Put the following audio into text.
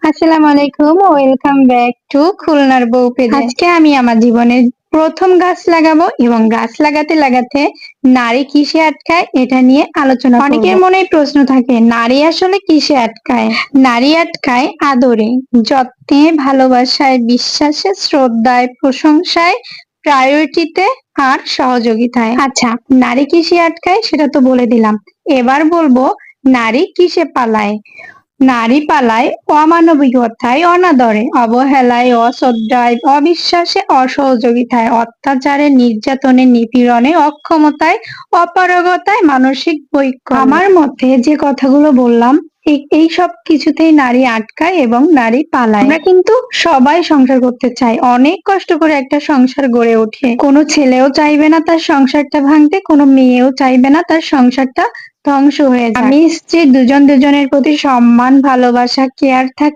আসসালামু আলাইকুম, welcome back to খুলনার বউ পেজে। আজকে আমি আমার জীবনের প্রথম গাছ লাগাবো এবং গাছ লাগাতে লাগাতে নারী কিসে আটকায় এটা নিয়ে আলোচনা করব। অনেকের মনে প্রশ্ন থাকে, নারী আসলে কিসে আটকায়? নারী আটকায় আদরে, যত্নে, ভালোবাসায়, বিশ্বাসে, শ্রদ্ধায়, প্রশংসায়, প্রায়োরিটিতে আর সহযোগিতায়। আচ্ছা, নারী কিসে আটকায় সেটা তো বলে দিলাম, এবার বলবো নারী কিসে পালায়। নারী পালায় অমানবিকতায়, অনাদরে, অবহেলায়, অশ্রদ্ধায়, অবিশ্বাসে, অসহযোগিতায়, অত্যাচারে, নির্যাতনে, নিপীড়নে, অক্ষমতায়, অপারগতায়, মানসিক বৈকল্য। আমার মতে যে কথাগুলো বললাম এই সব কিছুতেই নারী আটকায় এবং নারী পালায়। আমরা কিন্তু সবাই সংসার করতে চাই, অনেক কষ্ট করে একটা সংসার গড়ে ওঠে। কোনো ছেলেও চাইবে না তার সংসারটা ভাঙতে, কোনো মেয়েও চাইবে না তার সংসারটা ধ্বংস হয়ে যায়। স্বামী স্ত্রী দুজন দুজনের প্রতি সম্মান, ভালোবাসা, কেয়ার থাকে।